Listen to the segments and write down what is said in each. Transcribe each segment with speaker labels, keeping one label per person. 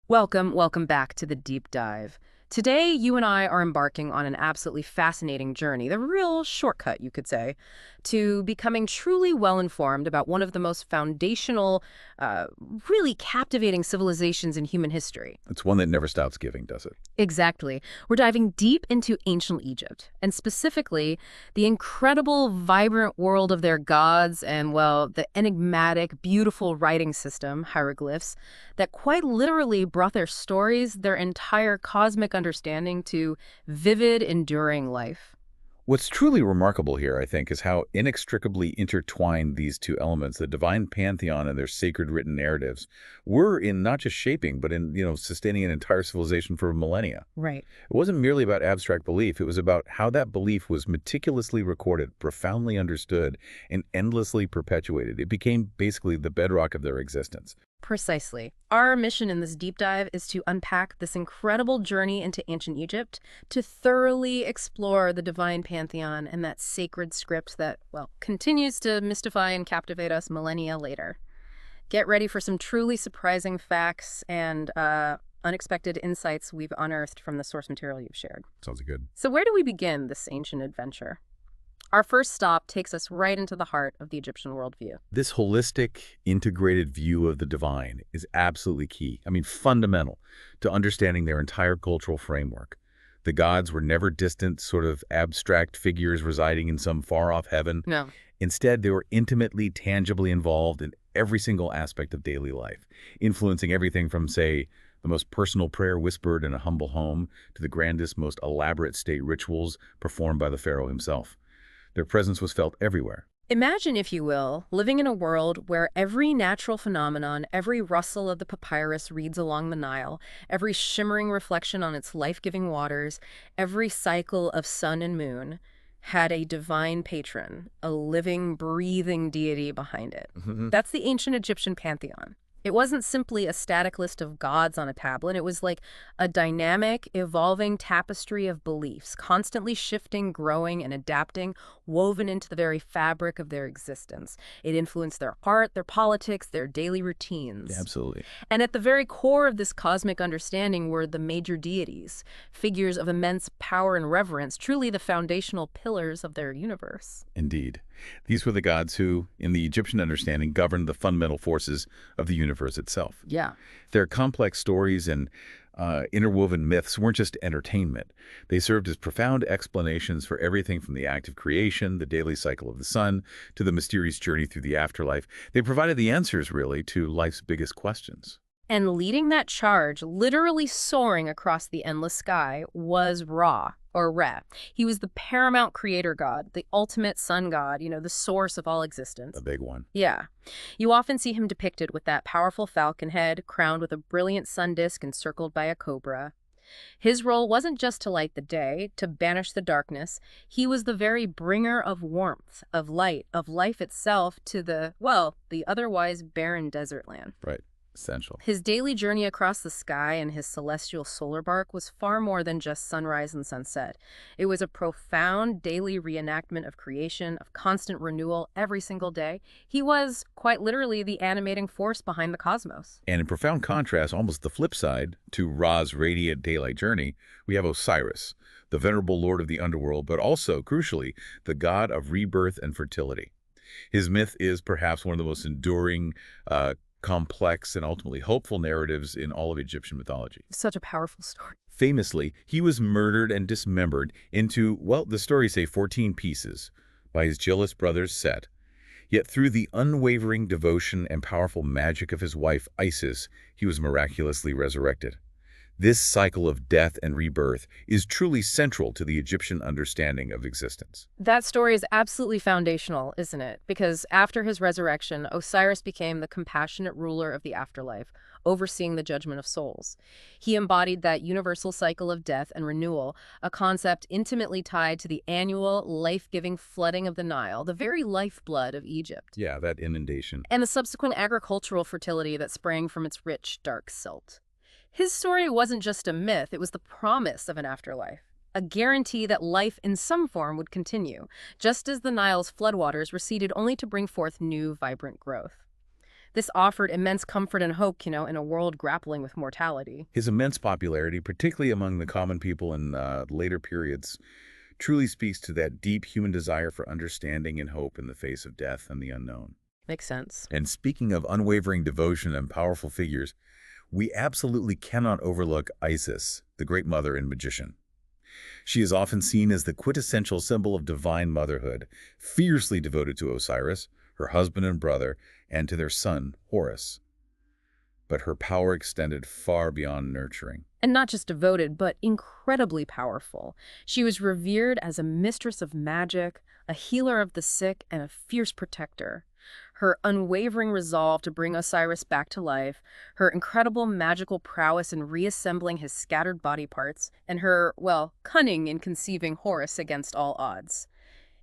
Speaker 1: Welcome back to the deep dive. Today, you and I are embarking on an absolutely fascinating journey, the real shortcut, you could say, to becoming truly well-informed about one of the most foundational, uh, really captivating civilizations in human history.
Speaker 2: It's one that never stops giving, does it?
Speaker 1: Exactly. We're diving deep into ancient Egypt, and specifically the incredible, vibrant world of their gods and, well, the enigmatic, beautiful writing system, hieroglyphs, that quite literally brought their stories, their entire cosmic understanding to vivid, enduring life.
Speaker 2: What's truly remarkable here, I think, is how inextricably intertwined these two elements, the divine pantheon and their sacred written narratives, were in not just shaping, but in, sustaining an entire civilization for millennia.
Speaker 1: Right.
Speaker 2: It wasn't merely about abstract belief. It was about how that belief was meticulously recorded, profoundly understood, and endlessly perpetuated. It became basically the bedrock of their existence.
Speaker 1: Precisely. Our mission in this deep dive is to unpack this incredible journey into ancient Egypt, to thoroughly explore the divine pantheon and that sacred script that, well, continues to mystify and captivate us millennia later. Get ready for some truly surprising facts and unexpected insights we've unearthed from the source material you've shared.
Speaker 2: Sounds good.
Speaker 1: So where do we begin this ancient adventure? Our first stop takes us right into the heart of the Egyptian worldview.
Speaker 2: This holistic, integrated view of the divine is absolutely key. I mean, fundamental to understanding their entire cultural framework. The gods were never distant, sort of abstract figures residing in some far-off heaven.
Speaker 1: No.
Speaker 2: Instead, they were intimately, tangibly involved in every single aspect of daily life, influencing everything from, say, the most personal prayer whispered in a humble home to the grandest, most elaborate state rituals performed by the pharaoh himself. Their presence was felt everywhere.
Speaker 1: Imagine, if you will, living in a world where every natural phenomenon, every rustle of the papyrus reeds along the Nile, every shimmering reflection on its life-giving waters, every cycle of sun and moon had a divine patron, a living, breathing deity behind it. That's the ancient Egyptian pantheon. It wasn't simply a static list of gods on a tablet. It was like a dynamic, evolving tapestry of beliefs, constantly shifting, growing, and adapting, woven into the very fabric of their existence. It influenced their art, their politics, their daily routines.
Speaker 2: Absolutely.
Speaker 1: And at the very core of this cosmic understanding were the major deities, figures of immense power and reverence, truly the foundational pillars of their universe.
Speaker 2: Indeed. These were the gods who, in the Egyptian understanding, governed the fundamental forces of the universe itself.
Speaker 1: Yeah.
Speaker 2: Their complex stories and interwoven myths weren't just entertainment. They served as profound explanations for everything from the act of creation, the daily cycle of the sun, to the mysterious journey through the afterlife. They provided the answers, really, to life's biggest questions.
Speaker 1: And leading that charge, literally soaring across the endless sky, was Ra, or Re. He was the paramount creator god, the ultimate sun god, the source of all existence.
Speaker 2: A big one.
Speaker 1: Yeah. You often see him depicted with that powerful falcon head, crowned with a brilliant sun disk encircled by a cobra. His role wasn't just to light the day, to banish the darkness. He was the very bringer of warmth, of light, of life itself to the otherwise barren desert land.
Speaker 2: Right. Essential.
Speaker 1: His daily journey across the sky and his celestial solar bark was far more than just sunrise and sunset. It was a profound daily reenactment of creation, of constant renewal every single day. He was, quite literally, the animating force behind the cosmos.
Speaker 2: And in profound contrast, almost the flip side, to Ra's radiant daylight journey, we have Osiris, the venerable lord of the underworld, but also, crucially, the god of rebirth and fertility. His myth is perhaps one of the most enduring, complex, and ultimately hopeful narratives in all of Egyptian mythology.
Speaker 1: Such a powerful story.
Speaker 2: Famously, he was murdered and dismembered into, well, the stories say 14 pieces by his jealous brothers Set. Yet through the unwavering devotion and powerful magic of his wife Isis, he was miraculously resurrected. This cycle of death and rebirth is truly central to the Egyptian understanding of existence.
Speaker 1: That story is absolutely foundational, isn't it? Because after his resurrection, Osiris became the compassionate ruler of the afterlife, overseeing the judgment of souls. He embodied that universal cycle of death and renewal, a concept intimately tied to the annual life-giving flooding of the Nile, the very lifeblood of Egypt.
Speaker 2: Yeah, that inundation.
Speaker 1: And the subsequent agricultural fertility that sprang from its rich, dark silt. His story wasn't just a myth, it was the promise of an afterlife, a guarantee that life in some form would continue, just as the Nile's floodwaters receded only to bring forth new, vibrant growth. This offered immense comfort and hope, in a world grappling with mortality.
Speaker 2: His immense popularity, particularly among the common people in later periods, truly speaks to that deep human desire for understanding and hope in the face of death and the unknown.
Speaker 1: Makes sense.
Speaker 2: And speaking of unwavering devotion and powerful figures, we absolutely cannot overlook Isis, the great mother and magician. She is often seen as the quintessential symbol of divine motherhood, fiercely devoted to Osiris, her husband and brother, and to their son, Horus. But her power extended far beyond nurturing.
Speaker 1: And not just devoted, but incredibly powerful. She was revered as a mistress of magic, a healer of the sick, and a fierce protector. Her unwavering resolve to bring Osiris back to life, her incredible magical prowess in reassembling his scattered body parts, and her, well, cunning in conceiving Horus against all odds.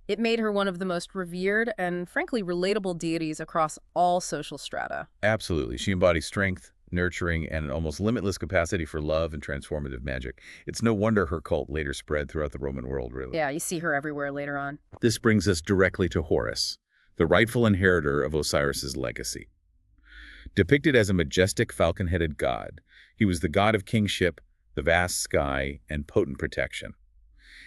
Speaker 1: It made her one of the most revered and, frankly, relatable deities across all social strata.
Speaker 2: Absolutely. She embodies strength, nurturing, and an almost limitless capacity for love and transformative magic. It's no wonder her cult later spread throughout the Roman world, really.
Speaker 1: Yeah, you see her everywhere later on.
Speaker 2: This brings us directly to Horus, the rightful inheritor of Osiris's legacy. Depicted as a majestic falcon-headed god, he was the god of kingship, the vast sky, and potent protection.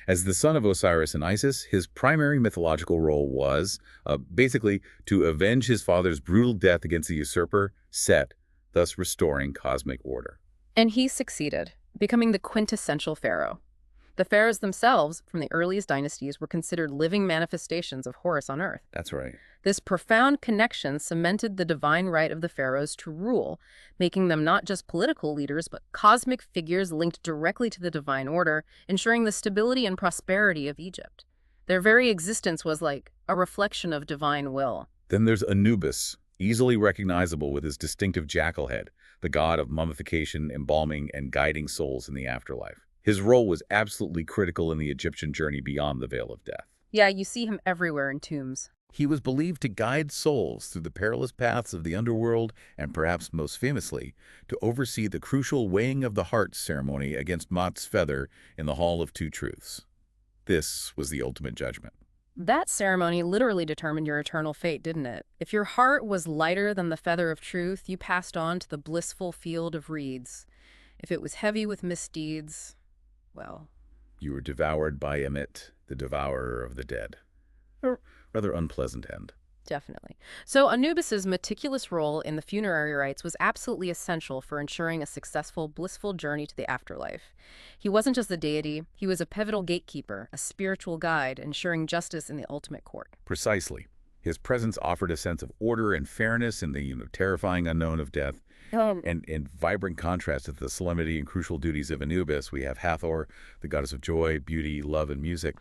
Speaker 2: As the son of Osiris and Isis, his primary mythological role was, basically, to avenge his father's brutal death against the usurper, Set, thus restoring cosmic order.
Speaker 1: And he succeeded, becoming the quintessential pharaoh. The pharaohs themselves, from the earliest dynasties, were considered living manifestations of Horus on earth.
Speaker 2: That's right.
Speaker 1: This profound connection cemented the divine right of the pharaohs to rule, making them not just political leaders, but cosmic figures linked directly to the divine order, ensuring the stability and prosperity of Egypt. Their very existence was like a reflection of divine will.
Speaker 2: Then there's Anubis, easily recognizable with his distinctive jackal head, the god of mummification, embalming, and guiding souls in the afterlife. His role was absolutely critical in the Egyptian journey beyond the veil of death.
Speaker 1: Yeah, you see him everywhere in tombs.
Speaker 2: He was believed to guide souls through the perilous paths of the underworld and, perhaps most famously, to oversee the crucial weighing of the heart ceremony against Mot's feather in the Hall of Two Truths. This was the ultimate judgment.
Speaker 1: That ceremony literally determined your eternal fate, didn't it? If your heart was lighter than the feather of truth, you passed on to the blissful field of reeds. If it was heavy with misdeeds, well,
Speaker 2: You were devoured by Emmet, the devourer of the dead. A rather unpleasant end.
Speaker 1: definitely. So Anubis's meticulous role in the funerary rites was absolutely essential for ensuring a successful, blissful journey to the afterlife. He wasn't just a deity, he was a pivotal gatekeeper, a spiritual guide, ensuring justice in the ultimate court.
Speaker 2: Precisely. His presence offered a sense of order and fairness in the terrifying unknown of death. And in vibrant contrast to the solemnity and crucial duties of Anubis, we have Hathor, the goddess of joy, beauty, love, and music.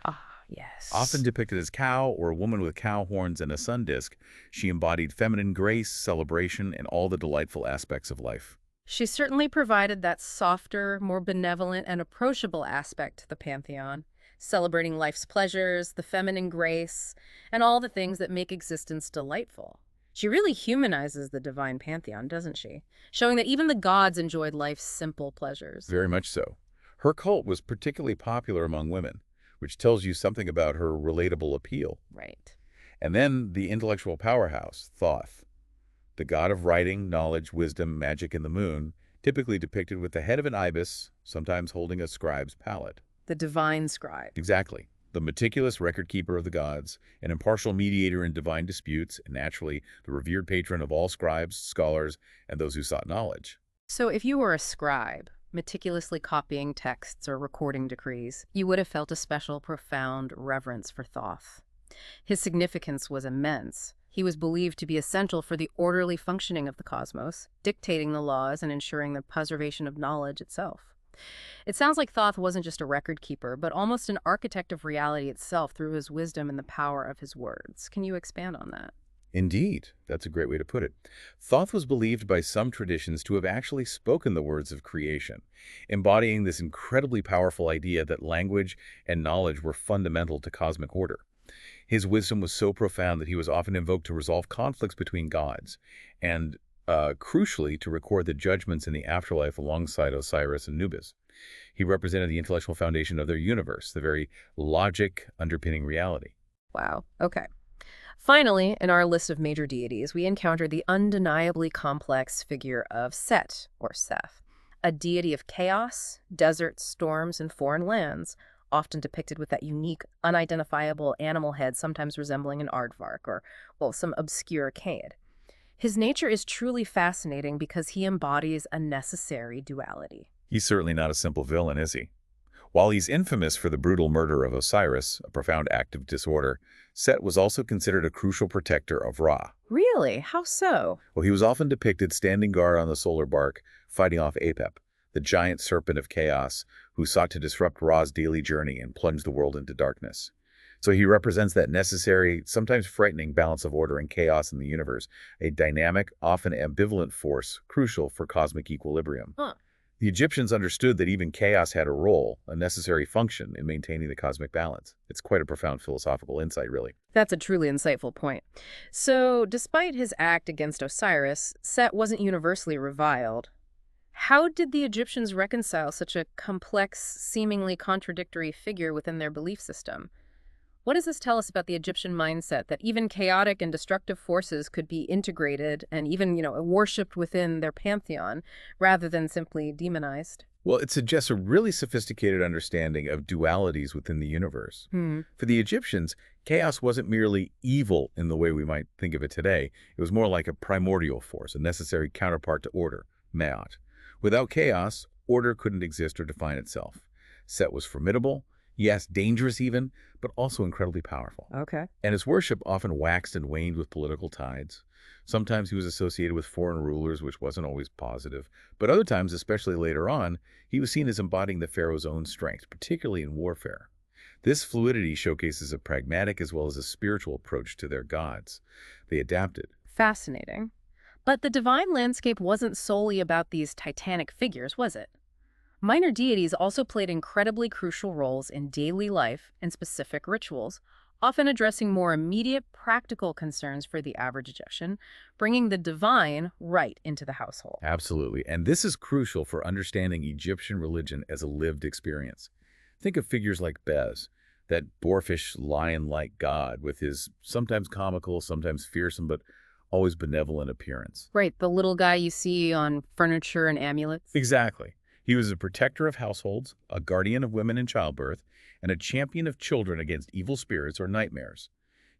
Speaker 1: Yes.
Speaker 2: Often depicted as cow or a woman with cow horns and a sun disk, she embodied feminine grace, celebration, and all the delightful aspects of life.
Speaker 1: She certainly provided that softer, more benevolent and approachable aspect to the pantheon, celebrating life's pleasures, the feminine grace, and all the things that make existence delightful. She really humanizes the divine pantheon, doesn't she? Showing that even the gods enjoyed life's simple pleasures.
Speaker 2: Very much so. Her cult was particularly popular among women, which tells you something about her relatable appeal.
Speaker 1: Right.
Speaker 2: And then the intellectual powerhouse, Thoth, the god of writing, knowledge, wisdom, magic, and the moon, typically depicted with the head of an ibis, sometimes holding a scribe's palette.
Speaker 1: The divine scribe.
Speaker 2: Exactly. The meticulous record-keeper of the gods, an impartial mediator in divine disputes, and naturally the revered patron of all scribes, scholars, and those who sought knowledge.
Speaker 1: So if you were a scribe, meticulously copying texts or recording decrees, you would have felt a special, profound reverence for Thoth. His significance was immense. He was believed to be essential for the orderly functioning of the cosmos, dictating the laws and ensuring the preservation of knowledge itself. It sounds like Thoth wasn't just a record keeper, but almost an architect of reality itself through his wisdom and the power of his words. Can you expand on that?
Speaker 2: Indeed, that's a great way to put it. Thoth was believed by some traditions to have actually spoken the words of creation, embodying this incredibly powerful idea that language and knowledge were fundamental to cosmic order. His wisdom was so profound that he was often invoked to resolve conflicts between gods, and crucially, to record the judgments in the afterlife alongside Osiris and Anubis. He represented the intellectual foundation of their universe, the very logic underpinning reality.
Speaker 1: Wow. Okay. Finally, in our list of major deities, we encounter the undeniably complex figure of Set, or Seth, a deity of chaos, deserts, storms, and foreign lands, often depicted with that unique, unidentifiable animal head, sometimes resembling an aardvark or, well, some obscure Caid. His nature is truly fascinating because he embodies a necessary duality.
Speaker 2: He's certainly not a simple villain, is he? While he's infamous for the brutal murder of Osiris, a profound act of disorder, Set was also considered a crucial protector of Ra.
Speaker 1: Really? How so?
Speaker 2: Well, he was often depicted standing guard on the solar bark, fighting off Apep, the giant serpent of chaos who sought to disrupt Ra's daily journey and plunge the world into darkness. So he represents that necessary, sometimes frightening balance of order and chaos in the universe, a dynamic, often ambivalent force crucial for cosmic equilibrium.
Speaker 1: Huh.
Speaker 2: The Egyptians understood that even chaos had a role, a necessary function in maintaining the cosmic balance. It's quite a profound philosophical insight, really.
Speaker 1: That's a truly insightful point. So, despite his act against Osiris, Set wasn't universally reviled. How did the Egyptians reconcile such a complex, seemingly contradictory figure within their belief system? What does this tell us about the Egyptian mindset that even chaotic and destructive forces could be integrated and even, worshipped within their pantheon rather than simply demonized?
Speaker 2: Well, it suggests a really sophisticated understanding of dualities within the universe.
Speaker 1: Hmm.
Speaker 2: For the Egyptians, chaos wasn't merely evil in the way we might think of it today. It was more like a primordial force, a necessary counterpart to order, Ma'at. Without chaos, order couldn't exist or define itself. Set was formidable, yes, dangerous even, but also incredibly powerful.
Speaker 1: Okay.
Speaker 2: And his worship often waxed and waned with political tides. Sometimes he was associated with foreign rulers, which wasn't always positive. But other times, especially later on, he was seen as embodying the pharaoh's own strength, particularly in warfare. This fluidity showcases a pragmatic as well as a spiritual approach to their gods. They adapted.
Speaker 1: Fascinating. But the divine landscape wasn't solely about these titanic figures, was it? Minor deities also played incredibly crucial roles in daily life and specific rituals, often addressing more immediate practical concerns for the average Egyptian, bringing the divine right into the household.
Speaker 2: Absolutely. And this is crucial for understanding Egyptian religion as a lived experience. Think of figures like Bez, that boarfish lion-like god with his sometimes comical, sometimes fearsome, but always benevolent appearance.
Speaker 1: Right, the little guy you see on furniture and amulets.
Speaker 2: Exactly. He was a protector of households, a guardian of women in childbirth, and a champion of children against evil spirits or nightmares.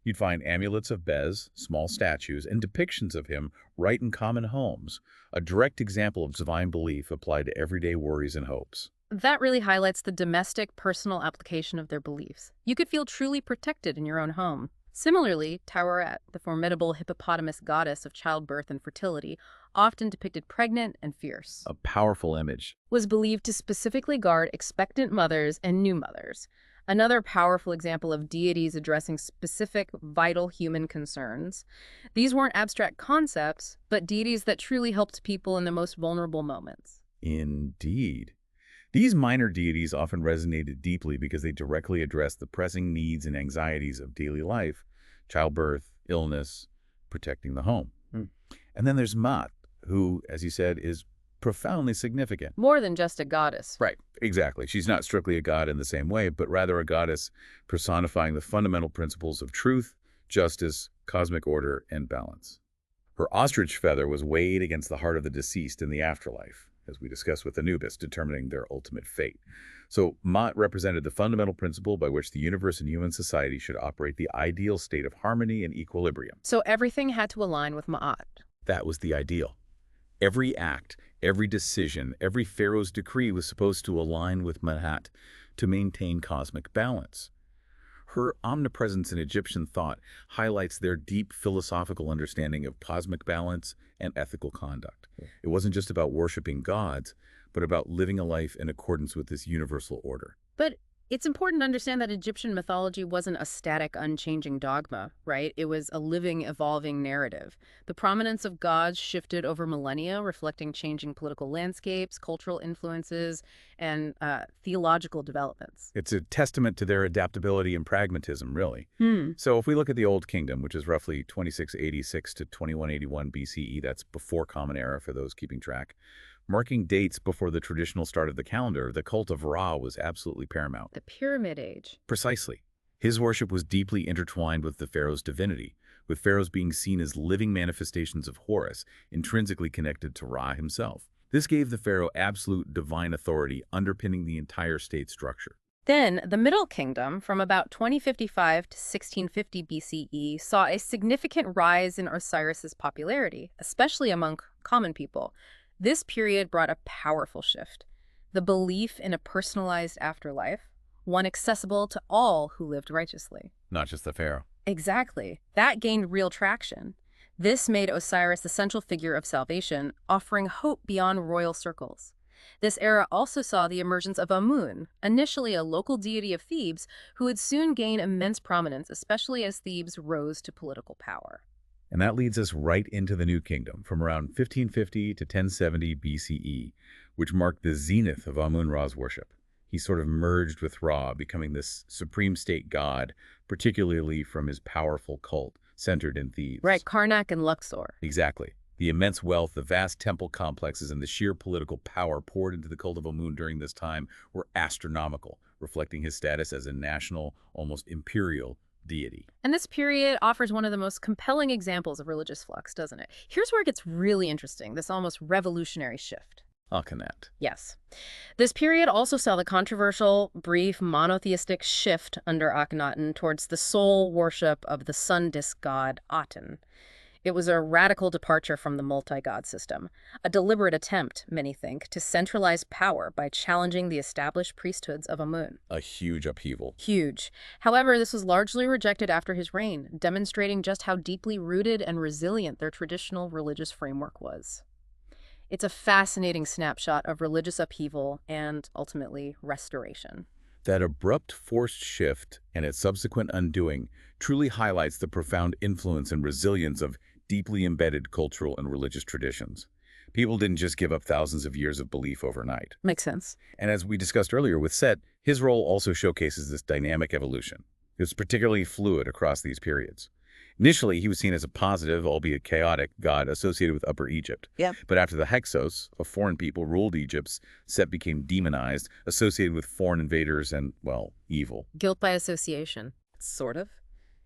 Speaker 2: You'd find amulets of Bez, small statues, and depictions of him right in common homes, a direct example of divine belief applied to everyday worries and hopes.
Speaker 1: That really highlights the domestic, personal application of their beliefs. You could feel truly protected in your own home. Similarly, Taweret, the formidable hippopotamus goddess of childbirth and fertility, often depicted pregnant and fierce,
Speaker 2: A powerful image.
Speaker 1: was believed to specifically guard expectant mothers and new mothers. Another powerful example of deities addressing specific, vital human concerns. These weren't abstract concepts, but deities that truly helped people in the most vulnerable moments.
Speaker 2: Indeed. These minor deities often resonated deeply because they directly addressed the pressing needs and anxieties of daily life, childbirth, illness, protecting the home. And then there's Ma'at, who, as you said, is profoundly significant.
Speaker 1: More than just a goddess.
Speaker 2: Right, exactly. She's not strictly a god in the same way, but rather a goddess personifying the fundamental principles of truth, justice, cosmic order, and balance. Her ostrich feather was weighed against the heart of the deceased in the afterlife, as we discussed with Anubis, determining their ultimate fate. So Ma'at represented the fundamental principle by which the universe and human society should operate the ideal state of harmony and equilibrium.
Speaker 1: So everything had to align with Ma'at.
Speaker 2: That was the ideal. Every act, every decision, every pharaoh's decree was supposed to align with Ma'at to maintain cosmic balance. Her omnipresence in Egyptian thought highlights their deep philosophical understanding of cosmic balance and ethical conduct. It wasn't just about worshiping gods, but about living a life in accordance with this universal order.
Speaker 1: But it's important to understand that Egyptian mythology wasn't a static, unchanging dogma, right? It was a living, evolving narrative. The prominence of gods shifted over millennia, reflecting changing political landscapes, cultural influences, and theological developments.
Speaker 2: It's a testament to their adaptability and pragmatism, really. So if we look at the Old Kingdom, which is roughly 2686 to 2181 BCE, that's before Common Era for those keeping track, marking dates before the traditional start of the calendar, the cult of Ra was absolutely
Speaker 1: The
Speaker 2: paramount.
Speaker 1: Pyramid Age.
Speaker 2: Precisely. His worship was deeply intertwined with the pharaoh's divinity, with pharaohs being seen as living manifestations of Horus, intrinsically connected to Ra himself. This gave the pharaoh absolute divine authority underpinning the entire state structure.
Speaker 1: Then, the Middle Kingdom, from about 2055 to 1650 BCE, saw a significant rise in Osiris's popularity, especially among common people. This period brought a powerful shift. The belief in a personalized afterlife, one accessible to all who lived righteously.
Speaker 2: Not just the pharaoh.
Speaker 1: Exactly. That gained real traction. This made Osiris the central figure of salvation, offering hope beyond royal circles. This era also saw the emergence of Amun, initially a local deity of Thebes, who would soon gain immense prominence, especially as Thebes rose to political power.
Speaker 2: And that leads us right into the New Kingdom, from around 1550 to 1070 BCE, which marked the zenith of Amun-Ra's worship. He sort of merged with Ra, becoming this supreme state god, particularly from his powerful cult centered in Thebes.
Speaker 1: Right, Karnak and Luxor.
Speaker 2: Exactly. The immense wealth, the vast temple complexes, and the sheer political power poured into the cult of Amun during this time were astronomical, reflecting his status as a national, almost imperial deity.
Speaker 1: And this period offers one of the most compelling examples of religious flux, doesn't it? Here's where it gets really interesting, this almost revolutionary shift.
Speaker 2: I'll connect.
Speaker 1: Yes. This period also saw the controversial, brief, monotheistic shift under Akhenaten towards the sole worship of the sun disk god Aten. It was a radical departure from the multi-god system, a deliberate attempt, many think, to centralize power by challenging the established priesthoods of Amun.
Speaker 2: A huge upheaval.
Speaker 1: Huge. However, this was largely rejected after his reign, demonstrating just how deeply rooted and resilient their traditional religious framework was. It's a fascinating snapshot of religious upheaval and, ultimately, restoration.
Speaker 2: That abrupt, forced shift and its subsequent undoing truly highlights the profound influence and resilience of deeply embedded cultural and religious traditions. People didn't just give up thousands of years of belief overnight.
Speaker 1: Makes sense.
Speaker 2: And as we discussed earlier with Set, his role also showcases this dynamic evolution. It was particularly fluid across these periods. Initially, he was seen as a positive, albeit chaotic, god associated with Upper Egypt.
Speaker 1: Yeah.
Speaker 2: But after the Hyksos, a foreign people, ruled Egypt, Set became demonized, associated with foreign invaders and, well, evil.
Speaker 1: Guilt by association. Sort of.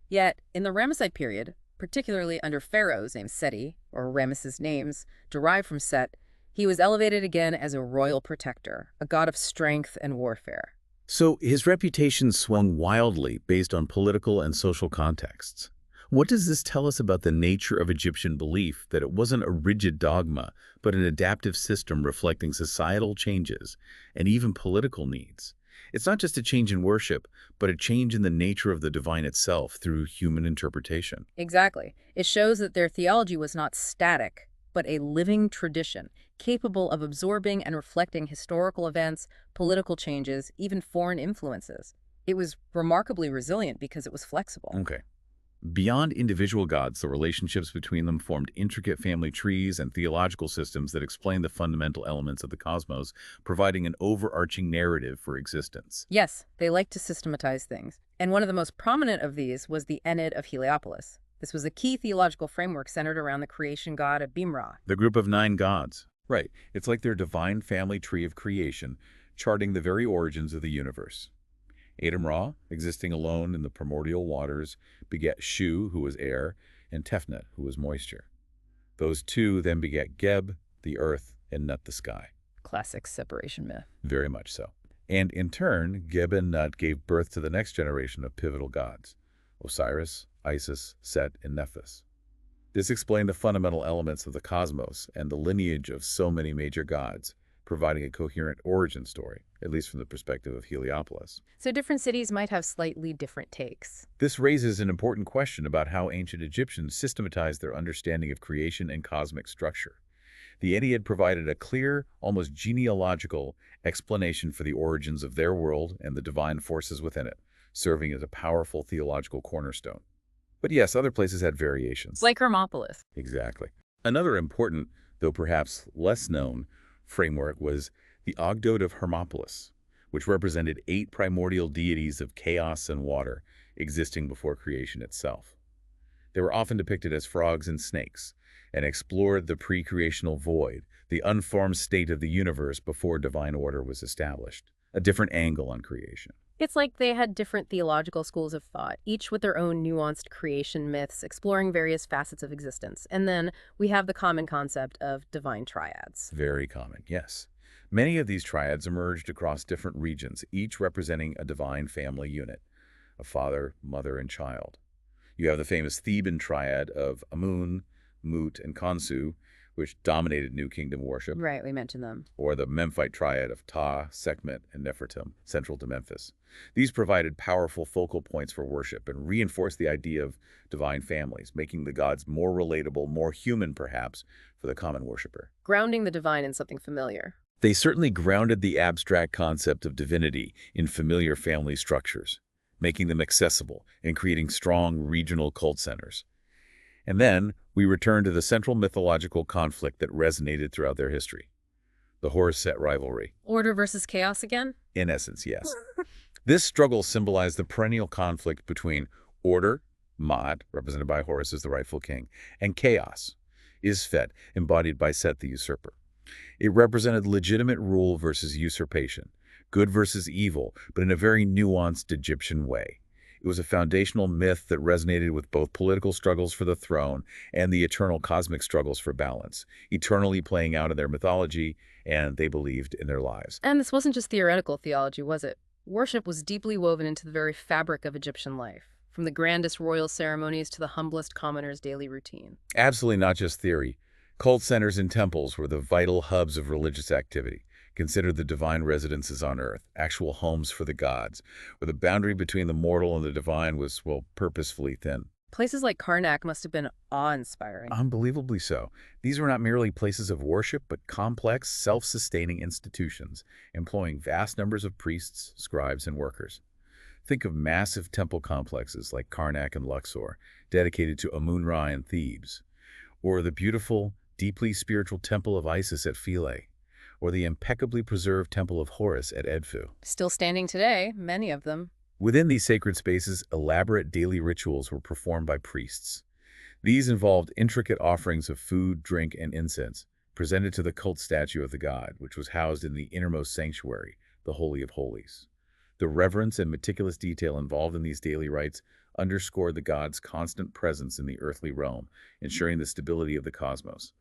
Speaker 1: Yet, in the Ramesside period, particularly under pharaohs named Seti, or Ramesses names derived from Set, he was elevated again as a royal protector, a god of strength and warfare.
Speaker 2: So his reputation swung wildly based on political and social contexts. What does this tell us about the nature of Egyptian belief, that it wasn't a rigid dogma, but an adaptive system reflecting societal changes and even political needs? It's not just a change in worship, but a change in the nature of the divine itself through human interpretation.
Speaker 1: Exactly. It shows that their theology was not static, but a living tradition, capable of absorbing and reflecting historical events, political changes, even foreign influences. It was remarkably resilient because it was flexible.
Speaker 2: Okay. Beyond individual gods, the relationships between them formed intricate family trees and theological systems that explain the fundamental elements of the cosmos, providing an overarching narrative for existence.
Speaker 1: Yes, they liked to systematize things. And one of the most prominent of these was the Ennead of Heliopolis. This was a key theological framework centered around the creation god Abimra.
Speaker 2: The group of 9 gods. Right. It's like their divine family tree of creation, charting the very origins of the universe. Adam-Ra, existing alone in the primordial waters, begat Shu, who was air, and Tefnut, who was moisture. Those two then begat Geb, the earth, and Nut, the sky.
Speaker 1: Classic separation myth.
Speaker 2: Very much so. And in turn, Geb and Nut gave birth to the next generation of pivotal gods, Osiris, Isis, Set, and Nephthys. This explained the fundamental elements of the cosmos and the lineage of so many major gods, providing a coherent origin story, at least from the perspective of Heliopolis.
Speaker 1: So different cities might have slightly different takes.
Speaker 2: This raises an important question about how ancient Egyptians systematized their understanding of creation and cosmic structure. The Ennead provided a clear, almost genealogical explanation for the origins of their world and the divine forces within it, serving as a powerful theological cornerstone. But yes, other places had variations.
Speaker 1: Like Hermopolis.
Speaker 2: Exactly. Another important, though perhaps less known, framework was the Ogdoad of Hermopolis, which represented 8 primordial deities of chaos and water existing before creation itself. They were often depicted as frogs and snakes, and explored the pre-creational void, the unformed state of the universe before divine order was established, a different angle on creation.
Speaker 1: It's like they had different theological schools of thought, each with their own nuanced creation myths, exploring various facets of existence. And then we have the common concept of divine triads.
Speaker 2: Very common, yes. Many of these triads emerged across different regions, each representing a divine family unit, a father, mother, and child. You have the famous Theban triad of Amun, Mut, and Khonsu, which dominated New Kingdom worship,
Speaker 1: Right, we mentioned them.
Speaker 2: or the Memphite triad of Ptah, Sekhmet, and Nefertum, central to Memphis. These provided powerful focal points for worship and reinforced the idea of divine families, making the gods more relatable, more human perhaps, for the common worshiper.
Speaker 1: Grounding the divine in something familiar.
Speaker 2: They certainly grounded the abstract concept of divinity in familiar family structures, making them accessible and creating strong regional cult centers. And then we return to the central mythological conflict that resonated throughout their history, the Horus-Set rivalry.
Speaker 1: Order versus chaos again?
Speaker 2: In essence, yes. This struggle symbolized the perennial conflict between order, Ma'at, represented by Horus as the rightful king, and chaos, Isfet, embodied by Set the usurper. It represented legitimate rule versus usurpation, good versus evil, but in a very nuanced Egyptian way. It was a foundational myth that resonated with both political struggles for the throne and the eternal cosmic struggles for balance, eternally playing out in their mythology and, they believed, in their lives.
Speaker 1: And this wasn't just theoretical theology, was it? Worship was deeply woven into the very fabric of Egyptian life, from the grandest royal ceremonies to the humblest commoner's daily routine.
Speaker 2: Absolutely not just theory. Cult centers and temples were the vital hubs of religious activity, considered the divine residences on earth, actual homes for the gods, where the boundary between the mortal and the divine was, well, purposefully thin.
Speaker 1: Places like Karnak must have been awe-inspiring.
Speaker 2: Unbelievably so. These were not merely places of worship, but complex, self-sustaining institutions, employing vast numbers of priests, scribes, and workers. Think of massive temple complexes like Karnak and Luxor, dedicated to Amun-Ra in Thebes, or the beautiful, deeply spiritual temple of Isis at Philae, or the impeccably preserved temple of Horus at Edfu.
Speaker 1: Still standing today, many of them.
Speaker 2: Within these sacred spaces, elaborate daily rituals were performed by priests. These involved intricate offerings of food, drink, and incense, presented to the cult statue of the god, which was housed in the innermost sanctuary, the Holy of Holies. The reverence and meticulous detail involved in these daily rites underscored the god's constant presence in the earthly realm, ensuring the stability of the cosmos.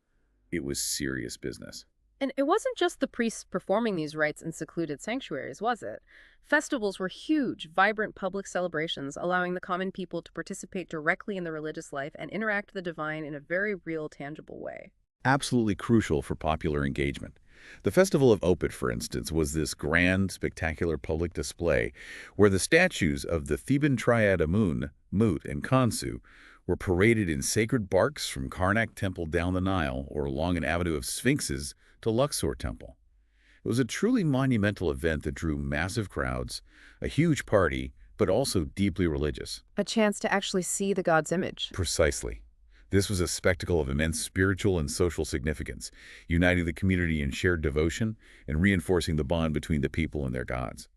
Speaker 2: It was serious business.
Speaker 1: And it wasn't just the priests performing these rites in secluded sanctuaries, was it? Festivals were huge, vibrant public celebrations, allowing the common people to participate directly in the religious life and interact with the divine in a very real, tangible way.
Speaker 2: Absolutely crucial for popular engagement. The Festival of Opet, for instance, was this grand, spectacular public display where the statues of the Theban triad Amun, Mut, and Khonsu were paraded in sacred barks from Karnak Temple down the Nile or along an avenue of sphinxes to Luxor Temple. It was a truly monumental event that drew massive crowds, a huge party, but also deeply religious.
Speaker 1: A chance to actually see the god's image.
Speaker 2: Precisely. This was a spectacle of immense spiritual and social significance, uniting the community in shared devotion and reinforcing the bond between the people and their gods.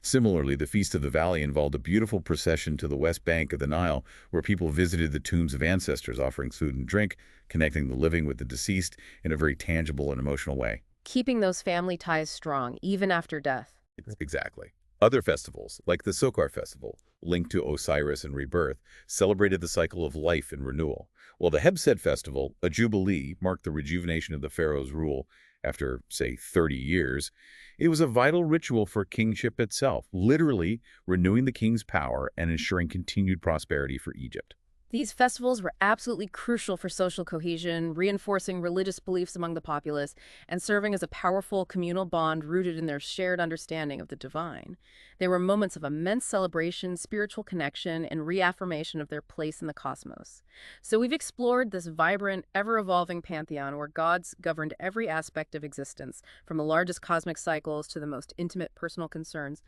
Speaker 2: Similarly, the Feast of the Valley involved a beautiful procession to the west bank of the Nile where people visited the tombs of ancestors, offering food and drink, connecting the living with the deceased in a very tangible and emotional way.
Speaker 1: Keeping those family ties strong, even after death.
Speaker 2: Exactly. Other festivals, like the Sokar Festival, linked to Osiris and rebirth, celebrated the cycle of life and renewal, while the Hebsed Festival, a jubilee, marked the rejuvenation of the pharaoh's rule after, say, 30 years. It was a vital ritual for kingship itself, literally renewing the king's power and ensuring continued prosperity for Egypt.
Speaker 1: These festivals were absolutely crucial for social cohesion, reinforcing religious beliefs among the populace, and serving as a powerful communal bond rooted in their shared understanding of the divine. They were moments of immense celebration, spiritual connection, and reaffirmation of their place in the cosmos. So we've explored this vibrant, ever-evolving pantheon where gods governed every aspect of existence, from the largest cosmic cycles to the most intimate personal concerns.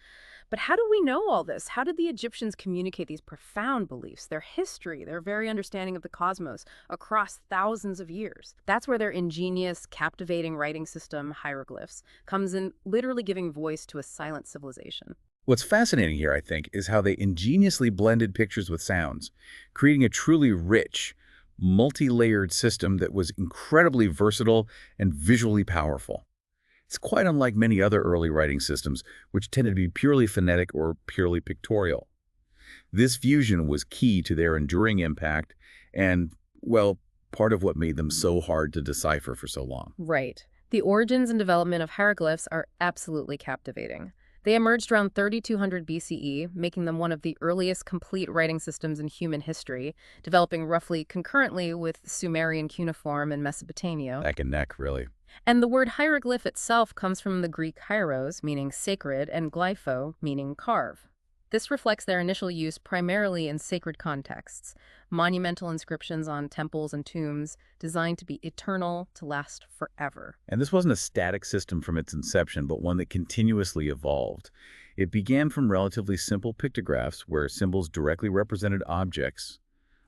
Speaker 1: But how do we know all this? How did the Egyptians communicate these profound beliefs, their history, their very understanding of the cosmos across thousands of years? That's where their ingenious, captivating writing system, hieroglyphs, comes in, literally giving voice to a silent civilization.
Speaker 2: What's fascinating here, I think, is how they ingeniously blended pictures with sounds, creating a truly rich, multi-layered system that was incredibly versatile and visually powerful. It's quite unlike many other early writing systems, which tended to be purely phonetic or purely pictorial. This fusion was key to their enduring impact and, well, part of what made them so hard to decipher for so long.
Speaker 1: Right. The origins and development of hieroglyphs are absolutely captivating. They emerged around 3200 BCE, making them one of the earliest complete writing systems in human history, developing roughly concurrently with Sumerian cuneiform in Mesopotamia.
Speaker 2: Neck and neck, really.
Speaker 1: And the word hieroglyph itself comes from the Greek hieros, meaning sacred, and glypho, meaning carve. This reflects their initial use primarily in sacred contexts, monumental inscriptions on temples and tombs designed to be eternal, to last forever.
Speaker 2: And this wasn't a static system from its inception, but one that continuously evolved. It began from relatively simple pictographs where symbols directly represented objects.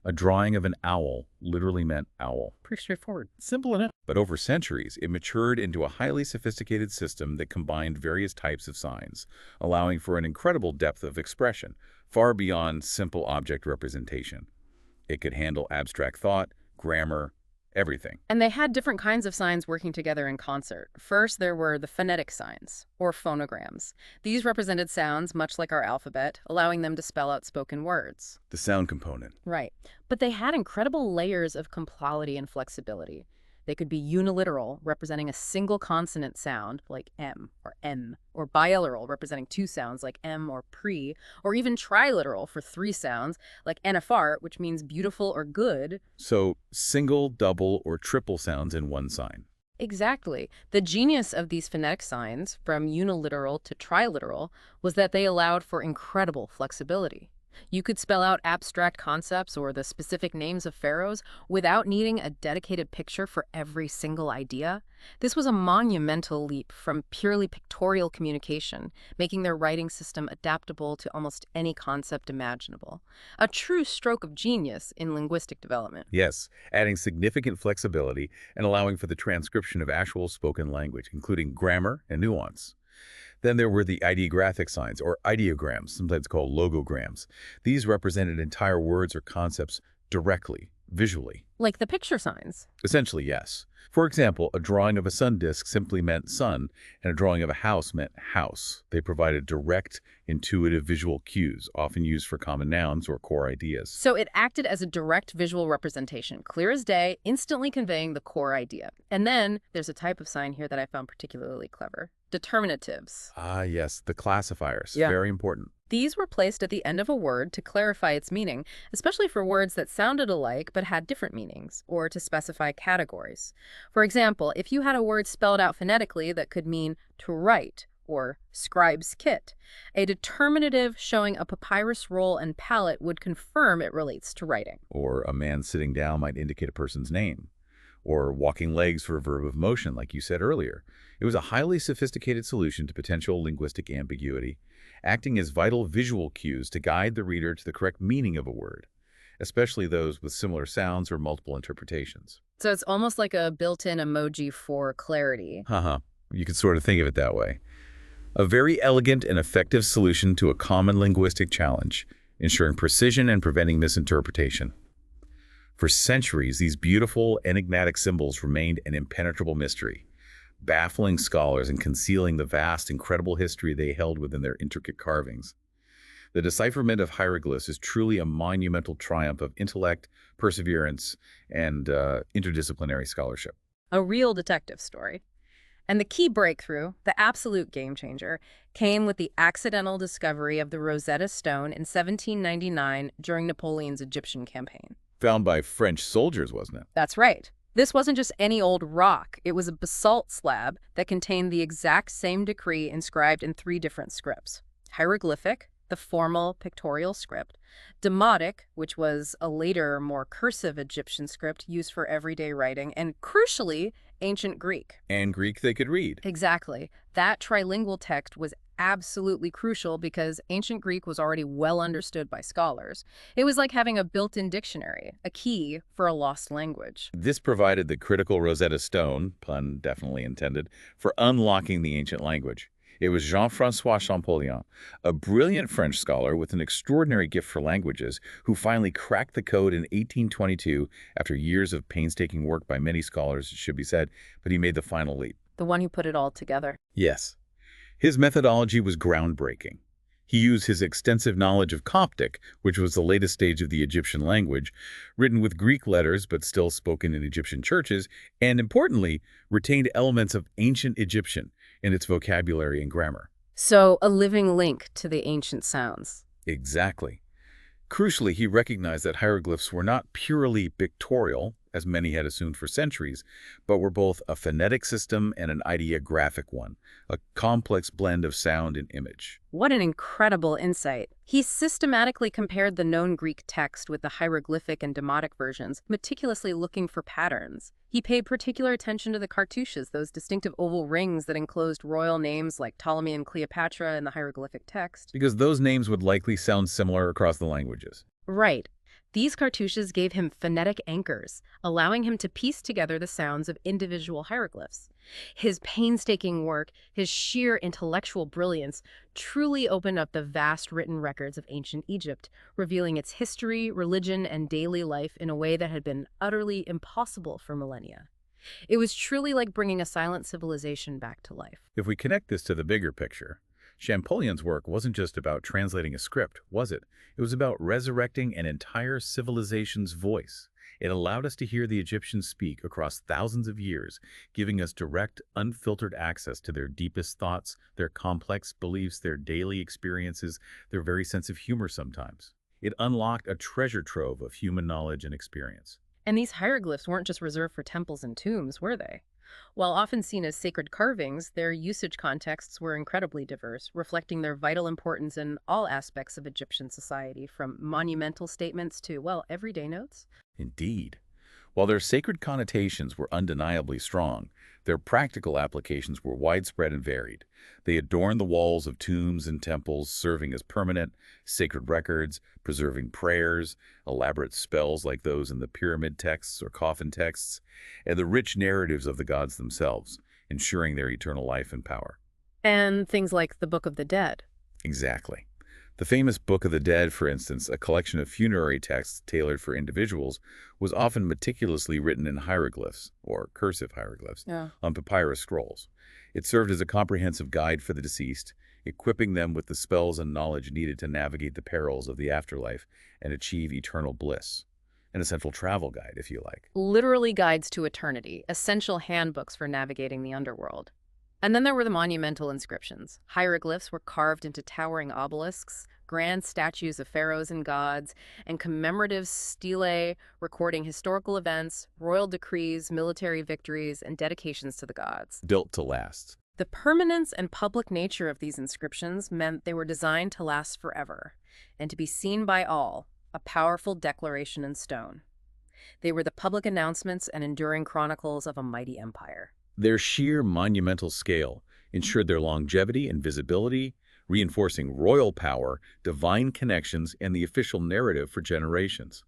Speaker 2: A drawing of an owl literally meant owl.
Speaker 1: Pretty straightforward.
Speaker 2: Simple enough. But over centuries, it matured into a highly sophisticated system that combined various types of signs, allowing for an incredible depth of expression, far beyond simple object representation. It could handle abstract thought, grammar, everything.
Speaker 1: And they had different kinds of signs working together in concert. First, there were the phonetic signs, or phonograms. These represented sounds much like our alphabet, allowing them to spell out spoken words.
Speaker 2: The sound component.
Speaker 1: Right. But they had incredible layers of complexity and flexibility. They could be uniliteral, representing a single consonant sound, like M, or biliteral, representing two sounds, like M or pre, or even triliteral for three sounds, like NFR, which means beautiful or good.
Speaker 2: So single, double, or triple sounds in one sign.
Speaker 1: Exactly. The genius of these phonetic signs, from uniliteral to triliteral, was that they allowed for incredible flexibility. You could spell out abstract concepts or the specific names of pharaohs without needing a dedicated picture for every single idea. This was a monumental leap from purely pictorial communication, making their writing system adaptable to almost any concept imaginable. A true stroke of genius in linguistic development.
Speaker 2: Yes, adding significant flexibility and allowing for the transcription of actual spoken language, including grammar and nuance. Then there were the ideographic signs, or ideograms, sometimes called logograms. These represented entire words or concepts directly, visually.
Speaker 1: Like the picture signs.
Speaker 2: Essentially, yes. For example, a drawing of a sun disk simply meant sun, and a drawing of a house meant house. They provided direct, intuitive visual cues, often used for common nouns or core ideas.
Speaker 1: So it acted as a direct visual representation, clear as day, instantly conveying the core idea. And then there's a type of sign here that I found particularly clever. Determinatives.
Speaker 2: Ah, yes, the classifiers.
Speaker 1: Yeah.
Speaker 2: Very important.
Speaker 1: These were placed at the end of a word to clarify its meaning, especially for words that sounded alike but had different meanings, or to specify categories. For example, if you had a word spelled out phonetically that could mean to write, or scribe's kit, a determinative showing a papyrus roll and palette would confirm it relates to writing.
Speaker 2: Or a man sitting down might indicate a person's name. Or walking legs for a verb of motion, like you said earlier. It was a highly sophisticated solution to potential linguistic ambiguity, acting as vital visual cues to guide the reader to the correct meaning of a word, especially those with similar sounds or multiple interpretations.
Speaker 1: So it's almost like a built-in emoji for clarity.
Speaker 2: Haha, you could sort of think of it that way. A very elegant and effective solution to a common linguistic challenge, ensuring precision and preventing misinterpretation. For centuries, these beautiful, enigmatic symbols remained an impenetrable mystery, baffling scholars and concealing the vast, incredible history they held within their intricate carvings. The decipherment of hieroglyphs is truly a monumental triumph of intellect, perseverance, and interdisciplinary scholarship.
Speaker 1: A real detective story. And the key breakthrough, the absolute game changer, came with the accidental discovery of the Rosetta Stone in 1799 during Napoleon's Egyptian campaign.
Speaker 2: Found by French soldiers, wasn't it?
Speaker 1: That's right. This wasn't just any old rock. It was a basalt slab that contained the exact same decree inscribed in 3 different scripts. Hieroglyphic, the formal pictorial script. Demotic, which was a later, more cursive Egyptian script used for everyday writing. And crucially, ancient Greek.
Speaker 2: And Greek they could read.
Speaker 1: Exactly. That trilingual text was absolutely crucial because ancient Greek was already well understood by scholars. It was like having a built-in dictionary, a key for a lost language.
Speaker 2: This provided the critical Rosetta Stone, pun definitely intended, for unlocking the ancient language. It was Jean-François Champollion, a brilliant French scholar with an extraordinary gift for languages, who finally cracked the code in 1822 after years of painstaking work by many scholars, it should be said, but he made the final leap.
Speaker 1: the one who put it all together.
Speaker 2: Yes. His methodology was groundbreaking. He used his extensive knowledge of Coptic, which was the latest stage of the Egyptian language, written with Greek letters but still spoken in Egyptian churches, and importantly, retained elements of ancient Egyptian in its vocabulary and grammar.
Speaker 1: So, a living link to the ancient sounds.
Speaker 2: Exactly. Crucially, he recognized that hieroglyphs were not purely pictorial, as many had assumed for centuries, but were both a phonetic system and an ideographic one, a complex blend of sound and image.
Speaker 1: What an incredible insight. He systematically compared the known Greek text with the hieroglyphic and demotic versions, meticulously looking for patterns. He paid particular attention to the cartouches, those distinctive oval rings that enclosed royal names like Ptolemy and Cleopatra in the hieroglyphic text.
Speaker 2: Because those names would likely sound similar across the languages.
Speaker 1: Right. These cartouches gave him phonetic anchors, allowing him to piece together the sounds of individual hieroglyphs. His painstaking work, his sheer intellectual brilliance, truly opened up the vast written records of ancient Egypt, revealing its history, religion, and daily life in a way that had been utterly impossible for millennia. It was truly like bringing a silent civilization back to life.
Speaker 2: If we connect this to the bigger picture, Champollion's work wasn't just about translating a script, was it? It was about resurrecting an entire civilization's voice. It allowed us to hear the Egyptians speak across thousands of years, giving us direct, unfiltered access to their deepest thoughts, their complex beliefs, their daily experiences, their very sense of humor sometimes. It unlocked a treasure trove of human knowledge and experience.
Speaker 1: And these hieroglyphs weren't just reserved for temples and tombs, were they? While often seen as sacred carvings, their usage contexts were incredibly diverse, reflecting their vital importance in all aspects of Egyptian society, from monumental statements to, well, everyday notes.
Speaker 2: Indeed. While their sacred connotations were undeniably strong, their practical applications were widespread and varied. They adorned the walls of tombs and temples, serving as permanent, sacred records, preserving prayers, elaborate spells like those in the pyramid texts or coffin texts, and the rich narratives of the gods themselves, ensuring their eternal life and power.
Speaker 1: And things like the Book of the Dead.
Speaker 2: Exactly. The famous Book of the Dead, for instance, a collection of funerary texts tailored for individuals, was often meticulously written in hieroglyphs, or cursive hieroglyphs,
Speaker 1: Yeah.
Speaker 2: on papyrus scrolls. It served as a comprehensive guide for the deceased, equipping them with the spells and knowledge needed to navigate the perils of the afterlife and achieve eternal bliss. An essential travel guide, if you like.
Speaker 1: Literally guides to eternity, essential handbooks for navigating the underworld. And then there were the monumental inscriptions. Hieroglyphs were carved into towering obelisks, grand statues of pharaohs and gods, and commemorative stelae recording historical events, royal decrees, military victories, and dedications to the gods.
Speaker 2: Built to last.
Speaker 1: The permanence and public nature of these inscriptions meant they were designed to last forever, and to be seen by all, a powerful declaration in stone. They were the public announcements and enduring chronicles of a mighty empire.
Speaker 2: Their sheer monumental scale ensured their longevity and visibility, reinforcing royal power, divine connections, and the official narrative for generations.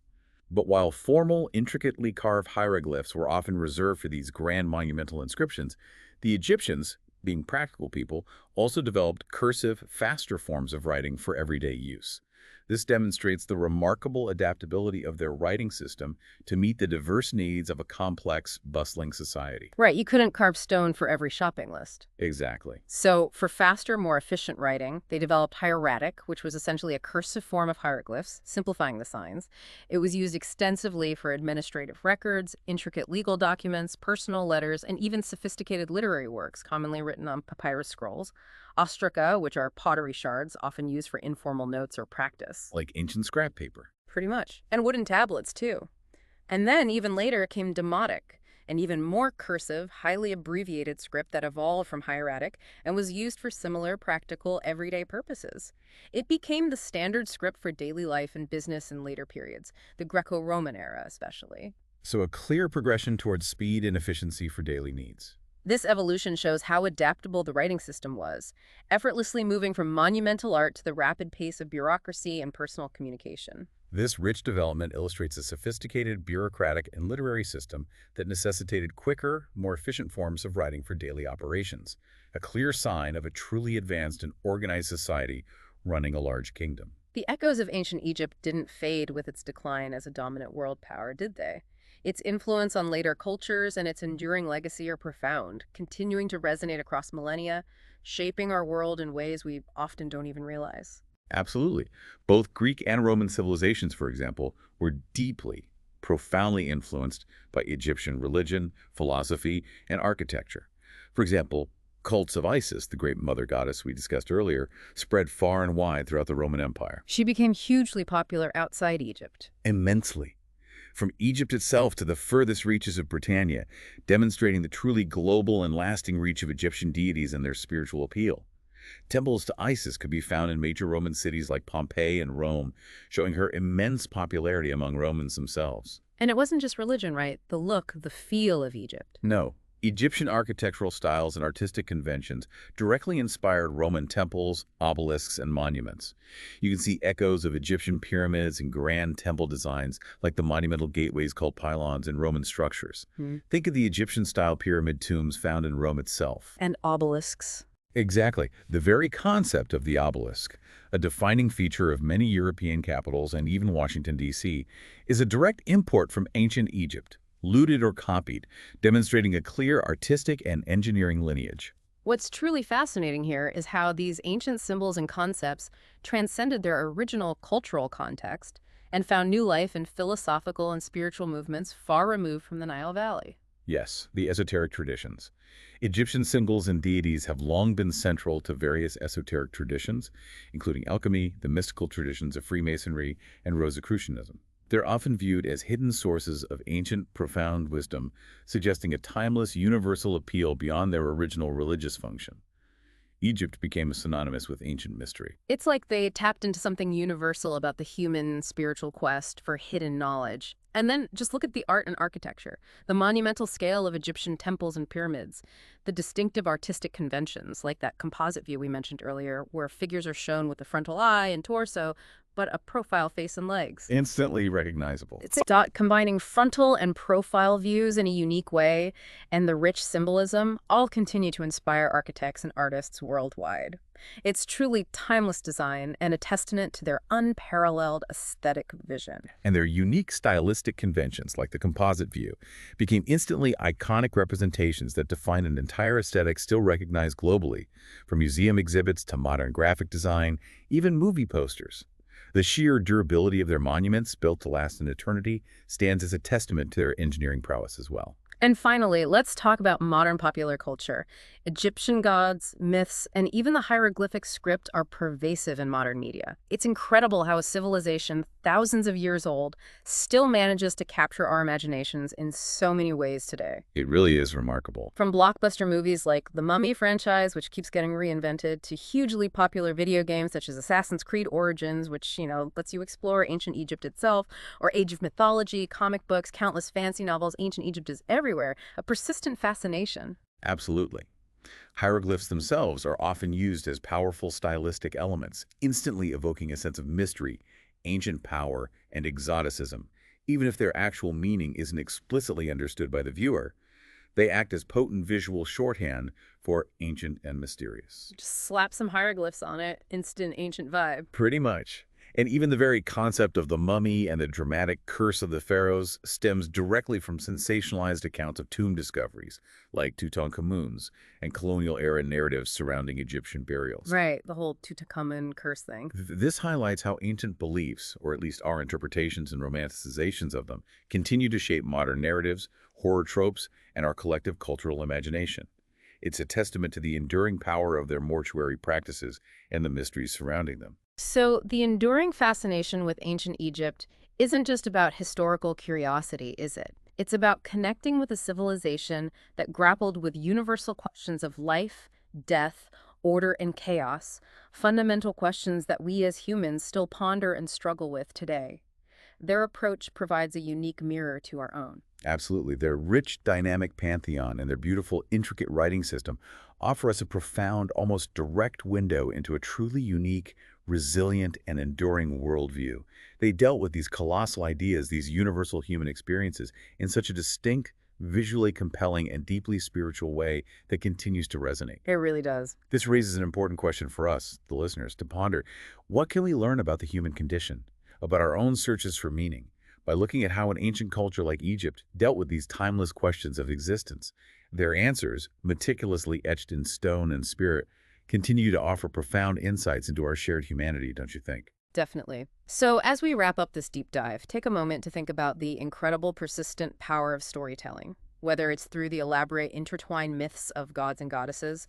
Speaker 2: But while formal, intricately carved hieroglyphs were often reserved for these grand monumental inscriptions, the Egyptians, being practical people, also developed cursive, faster forms of writing for everyday use. This demonstrates the remarkable adaptability of their writing system to meet the diverse needs of a complex, bustling society.
Speaker 1: Right, you couldn't carve stone for every shopping list.
Speaker 2: Exactly.
Speaker 1: So, for faster, more efficient writing, they developed hieratic, which was essentially a cursive form of hieroglyphs, simplifying the signs. It was used extensively for administrative records, intricate legal documents, personal letters, and even sophisticated literary works, commonly written on papyrus scrolls. Ostraca, which are pottery shards, often used for informal notes or practice.
Speaker 2: Like ancient scrap paper.
Speaker 1: Pretty much. And wooden tablets, too. And then, even later, came demotic, an even more cursive, highly abbreviated script that evolved from hieratic and was used for similar practical, everyday purposes. It became the standard script for daily life and business in later periods, the Greco-Roman era especially.
Speaker 2: So a clear progression towards speed and efficiency for daily needs.
Speaker 1: This evolution shows how adaptable the writing system was, effortlessly moving from monumental art to the rapid pace of bureaucracy and personal communication.
Speaker 2: This rich development illustrates a sophisticated bureaucratic and literary system that necessitated quicker, more efficient forms of writing for daily operations, a clear sign of a truly advanced and organized society running a large kingdom.
Speaker 1: The echoes of ancient Egypt didn't fade with its decline as a dominant world power, did they? Its influence on later cultures and its enduring legacy are profound, continuing to resonate across millennia, shaping our world in ways we often don't even realize.
Speaker 2: Absolutely. Both Greek and Roman civilizations, for example, were deeply, profoundly influenced by Egyptian religion, philosophy, and architecture. For example, cults of Isis, the great mother goddess we discussed earlier, spread far and wide throughout the Roman Empire.
Speaker 1: She became hugely popular outside Egypt.
Speaker 2: Immensely. From Egypt itself to the furthest reaches of Britannia, demonstrating the truly global and lasting reach of Egyptian deities and their spiritual appeal. Temples to Isis could be found in major Roman cities like Pompeii and Rome, showing her immense popularity among Romans themselves.
Speaker 1: And it wasn't just religion, right? The look, the feel of Egypt.
Speaker 2: No, Egyptian architectural styles and artistic conventions directly inspired Roman temples, obelisks, and monuments. You can see echoes of Egyptian pyramids and grand temple designs like the monumental gateways called pylons in Roman structures. Think of the Egyptian-style pyramid tombs found in Rome itself.
Speaker 1: And obelisks.
Speaker 2: Exactly. The very concept of the obelisk, a defining feature of many European capitals and even Washington, D.C., is a direct import from ancient Egypt, looted or copied, demonstrating a clear artistic and engineering lineage.
Speaker 1: What's truly fascinating here is how these ancient symbols and concepts transcended their original cultural context and found new life in philosophical and spiritual movements far removed from the Nile Valley.
Speaker 2: Yes, the esoteric traditions. Egyptian symbols and deities have long been central to various esoteric traditions, including alchemy, the mystical traditions of Freemasonry, and Rosicrucianism. They're often viewed as hidden sources of ancient, profound wisdom, suggesting a timeless, universal appeal beyond their original religious function. Egypt became synonymous with ancient mystery.
Speaker 1: It's like they tapped into something universal about the human spiritual quest for hidden knowledge. And then just look at the art and architecture, the monumental scale of Egyptian temples and pyramids, the distinctive artistic conventions, like that composite view we mentioned earlier, where figures are shown with the frontal eye and torso, but a profile face and legs.
Speaker 2: Instantly recognizable.
Speaker 1: It's combining frontal and profile views in a unique way, and the rich symbolism all continue to inspire architects and artists worldwide. It's truly timeless design and a testament to their unparalleled aesthetic vision.
Speaker 2: And their unique stylistic conventions, like the composite view, became instantly iconic representations that define an entire aesthetic still recognized globally, from museum exhibits to modern graphic design, even movie posters. The sheer durability of their monuments, built to last an eternity, stands as a testament to their engineering prowess as well.
Speaker 1: And finally, let's talk about modern popular culture. Egyptian gods, myths, and even the hieroglyphic script are pervasive in modern media. It's incredible how a civilization thousands of years old still manages to capture our imaginations in so many ways today.
Speaker 2: It really is remarkable.
Speaker 1: From blockbuster movies like the Mummy franchise, which keeps getting reinvented, to hugely popular video games such as Assassin's Creed Origins, which, lets you explore ancient Egypt itself, or Age of Mythology, comic books, countless fancy novels, ancient Egypt is everywhere, a persistent fascination.
Speaker 2: Absolutely. Hieroglyphs themselves are often used as powerful stylistic elements, instantly evoking a sense of mystery, ancient power, and exoticism. Even if their actual meaning isn't explicitly understood by the viewer, they act as potent visual shorthand for ancient and mysterious.
Speaker 1: Just slap some hieroglyphs on it, instant ancient vibe.
Speaker 2: Pretty much. And even the very concept of the mummy and the dramatic curse of the pharaohs stems directly from sensationalized accounts of tomb discoveries, like Tutankhamun's, and colonial-era narratives surrounding Egyptian burials.
Speaker 1: Right, the whole Tutankhamun curse thing.
Speaker 2: This highlights how ancient beliefs, or at least our interpretations and romanticizations of them, continue to shape modern narratives, horror tropes, and our collective cultural imagination. It's a testament to the enduring power of their mortuary practices and the mysteries surrounding them.
Speaker 1: So the enduring fascination with ancient Egypt isn't just about historical curiosity, is it? It's about connecting with a civilization that grappled with universal questions of life, death, order, and chaos, fundamental questions that we as humans still ponder and struggle with today. Their approach provides a unique mirror to our own.
Speaker 2: Absolutely. Their rich, dynamic pantheon and their beautiful, intricate writing system offer us a profound, almost direct window into a truly unique, resilient, and enduring worldview. They dealt with these colossal ideas, these universal human experiences, in such a distinct, visually compelling, and deeply spiritual way that continues to resonate.
Speaker 1: It really does.
Speaker 2: This raises an important question for us, the listeners, to ponder. What can we learn about the human condition, about our own searches for meaning, by looking at how an ancient culture like Egypt dealt with these timeless questions of existence. Their answers, meticulously etched in stone and spirit, continue to offer profound insights into our shared humanity, don't you think?
Speaker 1: Definitely. So, as we wrap up this deep dive, take a moment to think about the incredible, persistent power of storytelling. Whether it's through the elaborate, intertwined myths of gods and goddesses,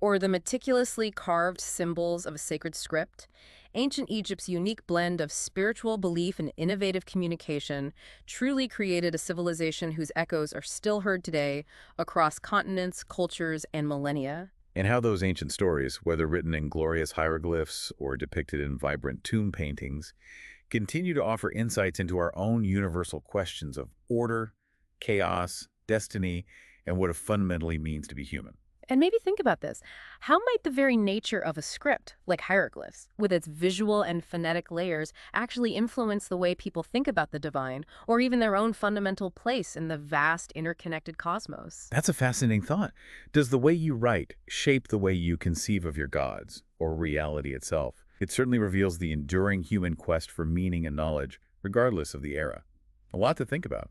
Speaker 1: or the meticulously carved symbols of a sacred script, ancient Egypt's unique blend of spiritual belief and innovative communication truly created a civilization whose echoes are still heard today across continents, cultures, and millennia.
Speaker 2: And how those ancient stories, whether written in glorious hieroglyphs or depicted in vibrant tomb paintings, continue to offer insights into our own universal questions of order, chaos, destiny, and what it fundamentally means to be human.
Speaker 1: And maybe think about this. How might the very nature of a script, like hieroglyphs, with its visual and phonetic layers, actually influence the way people think about the divine, or even their own fundamental place in the vast, interconnected cosmos?
Speaker 2: That's a fascinating thought. Does the way you write shape the way you conceive of your gods, or reality itself? It certainly reveals the enduring human quest for meaning and knowledge, regardless of the era. A lot to think about.